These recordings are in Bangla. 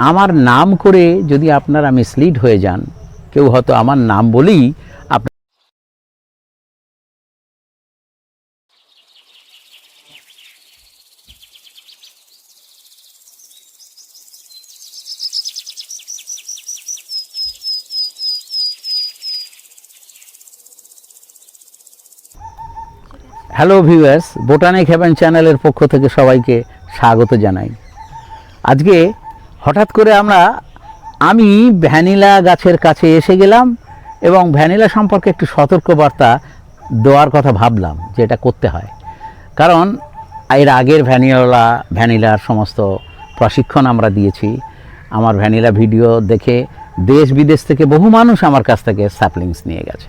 আমার নাম করে যদি আপনারা মিসলিড হয়ে যান, কেউ হয়তো আমার নাম বলেই আপনার হ্যালো ভিউয়ার্স, বোটানিক হেভেন চ্যানেলের পক্ষ থেকে সবাইকে স্বাগত জানাই। আজকে হঠাৎ করে আমি ভ্যানিলা গাছের কাছে এসে গেলাম এবং ভ্যানিলা সম্পর্কে একটু সতর্কবার্তা দেওয়ার কথা ভাবলাম যে এটা করতে হয়। কারণ এর আগের ভ্যানিলার সমস্ত প্রশিক্ষণ আমরা দিয়েছি। আমার ভ্যানিলা ভিডিও দেখে দেশ বিদেশ থেকে বহু মানুষ আমার কাছ থেকে স্যাপলিংস নিয়ে গেছে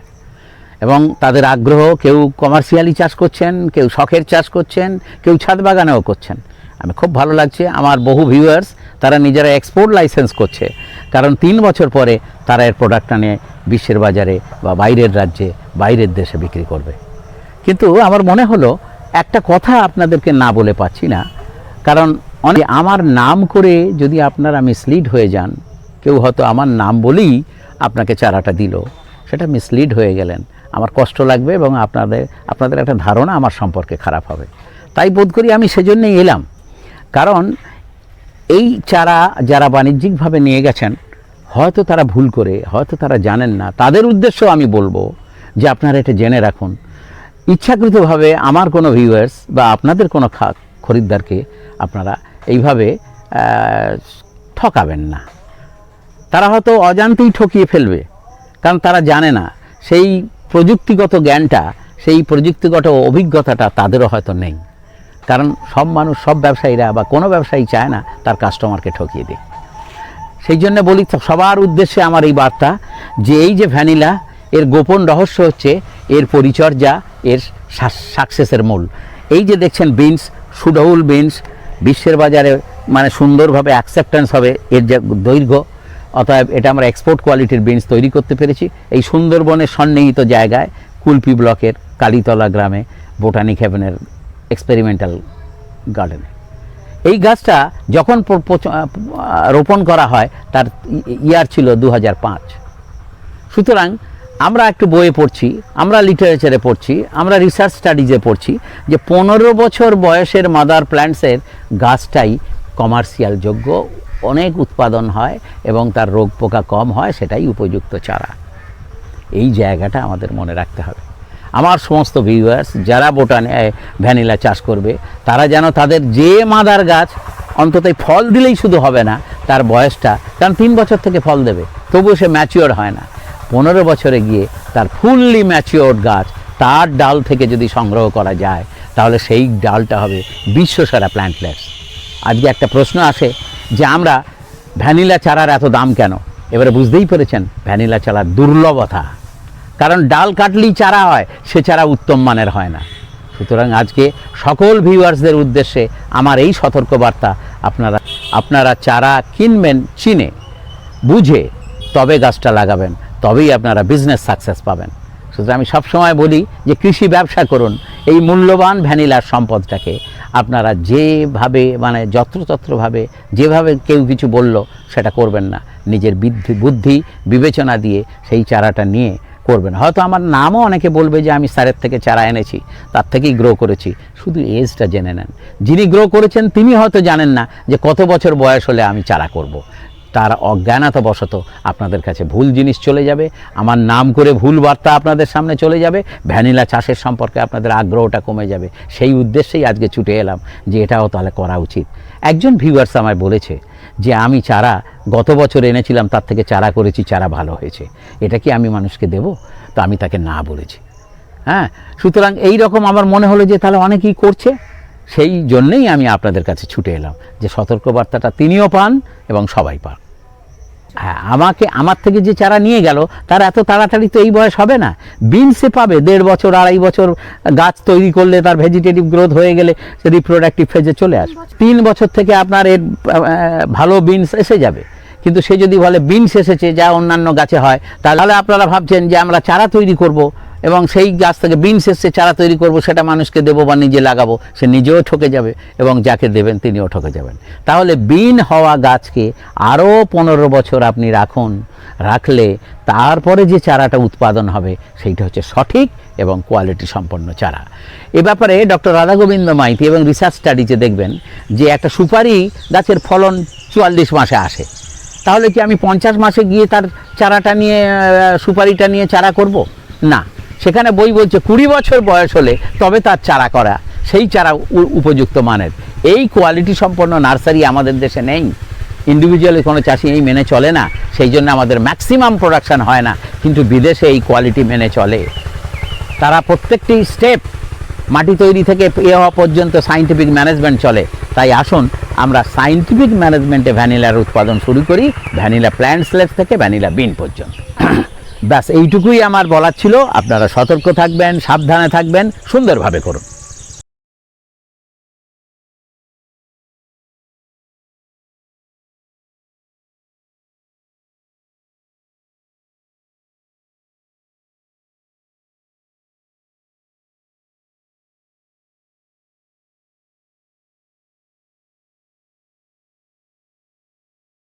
এবং তাদের আগ্রহ, কেউ কমার্শিয়ালি চাষ করছেন, কেউ শখের চাষ করছেন, কেউ ছাদ বাগানেও করছেন। আমি খুব ভালো লাগছে। আমার বহু ভিউয়ার্স তারা নিজেরা এক্সপোর্ট লাইসেন্স করছে, কারণ 3 বছর পরে তারা এর প্রোডাক্টটা নিয়ে বিশ্বের বাজারে বা বাইরের রাজ্যে, বাইরের দেশে বিক্রি করবে। কিন্তু আমার মনে হলো একটা কথা আপনাদেরকে না বলে পাচ্ছি না, কারণ আমার নাম করে যদি আপনারা মিসলিড হয়ে যান, কেউ হয়তো আমার নাম বলেই আপনাকে চারাটা দিল, সেটা মিসলিড হয়ে গেলেন, আমার কষ্ট লাগবে এবং আপনাদের একটা ধারণা আমার সম্পর্কে খারাপ হবে। তাই বোধ করি আমি সেজন্যই এলাম। কারণ এই চারা যারা বাণিজ্যিকভাবে নিয়ে গেছেন, হয়তো তারা ভুল করে, হয়তো তারা জানেন না, তাদের উদ্দেশ্য আমি বলবো যে আপনারা এটা জেনে রাখুন। ইচ্ছাকৃতভাবে আমার কোনো ভিউয়ার্স বা আপনাদের কোনো খরিদ্দারকে আপনারা এইভাবে ঠকাবেন না। তারা হয়তো অজান্তেই ঠকিয়ে ফেলবে, কারণ তারা জানে না সেই প্রযুক্তিগত জ্ঞানটা, সেই প্রযুক্তিগত অভিজ্ঞতাটা তাদেরও হয়তো নেই। কারণ সব মানুষ, সব ব্যবসায়ীরা বা কোনো ব্যবসায়ী চায় না তার কাস্টমারকে ঠকিয়ে দেয়। সেই জন্য বলি সবার উদ্দেশ্যে আমার এই বার্তা যে এই যে ভ্যানিলা, এর গোপন রহস্য হচ্ছে এর পরিচর্যা, এর সাকসেসের মূল। এই যে দেখছেন বিনস, সুডাউল বিনস বিশ্বের বাজারে মানে সুন্দরভাবে অ্যাকসেপ্টেন্স হবে এর যে দৈর্ঘ্য, অতএব এটা আমরা এক্সপোর্ট কোয়ালিটির বিনস তৈরি করতে পেরেছি এই সুন্দরবনের সন্নিহিত জায়গায়, কুলপি ব্লকের কালীতলা গ্রামে বোটানিক হেভেনের এক্সপেরিমেন্টাল গার্ডেনে। এই গাছটা যখন রোপণ করা হয় তার ইয়ার ছিল 2005। সুতরাং আমরা একটু বইয়ে পড়ছি, আমরা লিটারেচারে পড়ছি, আমরা রিসার্চ স্টাডিজে পড়ছি যে 15 বছর বয়সের মাদার প্ল্যান্টসের গাছটাই কমার্শিয়াল যোগ্য, অনেক উৎপাদন হয় এবং তার রোগ পোকা কম হয়, সেটাই উপযুক্ত চারা। এই জায়গাটা আমাদের মনে রাখতে হবে। আমার সমস্ত ভিউয়ার্স যারা ভ্যানিলা চাষ করবে, তারা যেন তাদের যে মাদার গাছ অন্তত ফল দিলেই শুধু হবে না, তার বয়সটা, কারণ 3 বছর থেকে ফল দেবে তবুও সে ম্যাচিওর হয় না, 15 বছরে গিয়ে তার ফুললি ম্যাচিওর্ড গাছ, তার ডাল থেকে যদি সংগ্রহ করা যায় তাহলে সেই ডালটা হবে বিশ্বসেরা প্ল্যান্টলেটস। আজকে একটা প্রশ্ন আসে যে আমরা ভ্যানিলা চারার এত দাম কেন? এবারে বুঝতেই পেরেছেন ভ্যানিলা চারার দুর্লভতা। কারণ ডাল কাটলেই চারা হয়, সে চারা উত্তম মানের হয় না। সুতরাং আজকে সকল ভিউয়ার্সদের উদ্দেশ্যে আমার এই সতর্কবার্তা, আপনারা চারা কিনবেন চিনে বুঝে, তবে গাছটা লাগাবেন, তবেই আপনারা বিজনেস সাকসেস পাবেন। সুতরাং আমি সবসময় বলি যে কৃষি ব্যবসা করুন, এই মূল্যবান ভ্যানিলার সম্পদটাকে আপনারা যেভাবে মানে যত্রতত্রভাবে যেভাবে কেউ কিছু বলল সেটা করবেন না, নিজের বুদ্ধি বিবেচনা দিয়ে সেই চারাটা নিয়ে করবেন। হয়তো আমার নামও অনেকে বলবে যে আমি স্যারের থেকে চারা এনেছি, তার থেকেই গ্রো করেছি, শুধু এজটা জেনে নেন। যিনি গ্রো করেছেন তিনি হয়তো জানেন না যে কত বছর বয়স হলে আমি চারা করব। তার অজ্ঞানতাবশত আপনাদের কাছে ভুল জিনিস চলে যাবে, আমার নাম করে ভুল বার্তা আপনাদের সামনে চলে যাবে, ভ্যানিলা চাষের সম্পর্কে আপনাদের আগ্রহটা কমে যাবে। সেই উদ্দেশ্যেই আজকে ছুটে এলাম যে এটাও তাহলে করা উচিত। একজন ভিউয়ার্স আমায় বলেছে যে আমি চারা গত বছর এনেছিলাম, তার থেকে চারা করেছি, চারা ভালো হয়েছে, এটা কি আমি মানুষকে দেব? তো আমি তাকে না বলেছি। হ্যাঁ, সুতরাং এই রকম আমার মনে হলো যে তাহলে অনেকেই করছে, সেই জন্যেই আমি আপনাদের কাছে ছুটে এলাম যে সতর্কবার্তাটা তিনিও পান এবং সবাই পান। হ্যাঁ, আমার থেকে যে চারা নিয়ে গেল তার এত তাড়াতাড়ি তো এই বয়স হবে না, বিনসে পাবে 1.5 বছর 2.5 বছর গাছ তৈরি করলে, তার ভেজিটেটিভ গ্রোথ হয়ে গেলে রিপ্রোডাক্টিভ ফেজে চলে আসবে। 3 বছর থেকে আপনার এর ভালো বিনস এসে যাবে। কিন্তু সে যদি বলে বিনস এসেছে যা অন্যান্য গাছে হয়, তাহলে আপনারা ভাবছেন যে আমরা চারা তৈরি করব এবং সেই গাছ থেকে বিনস এসছে চারা তৈরি করব, সেটা মানুষকে দেবো বা নিজে লাগাবো, সে নিজেও ঠকে যাবে এবং যাকে দেবেন তিনিও ঠকে যাবেন। তাহলে বিন হওয়া গাছকে আরও 15 বছর আপনি রাখলে তারপরে যে চারাটা উৎপাদন হবে সেইটা হচ্ছে সঠিক এবং কোয়ালিটি সম্পন্ন চারা। এ ব্যাপারে ডক্টর রাধাগোবিন্দ মাইতি এবং রিসার্চ স্টাডিতে দেখবেন যে একটা সুপারি গাছের ফলন 44 মাসে আসে, তাহলে কি আমি 50 মাসে গিয়ে তার চারাটা নিয়ে সুপারিটা নিয়ে চারা করব? না, সেখানে বই বলছে 20 বছর বয়স হলে তবে তার চারা করা, সেই চারা উপযুক্ত মানের। এই কোয়ালিটি সম্পন্ন নার্সারি আমাদের দেশে নেই, ইন্ডিভিজুয়ালি কোনো চাষি এই মেনে চলে না, সেই জন্য আমাদের ম্যাক্সিমাম প্রোডাকশান হয় না। কিন্তু বিদেশে এই কোয়ালিটি মেনে চলে, তারা প্রত্যেকটি স্টেপ মাটি তৈরি থেকে হওয়া পর্যন্ত সাইন্টিফিক ম্যানেজমেন্ট চলে। তাই আসুন আমরা সাইন্টিফিক ম্যানেজমেন্টে ভ্যানিলার উৎপাদন শুরু করি, ভ্যানিলা প্ল্যান্ট স্লেজ থেকে ভ্যানিলা বিন পর্যন্ত। ব্যাস এইটুকুই আমার বলার ছিল। আপনারা সতর্ক থাকবেন, সাবধানে থাকবেন, সুন্দরভাবে করুন।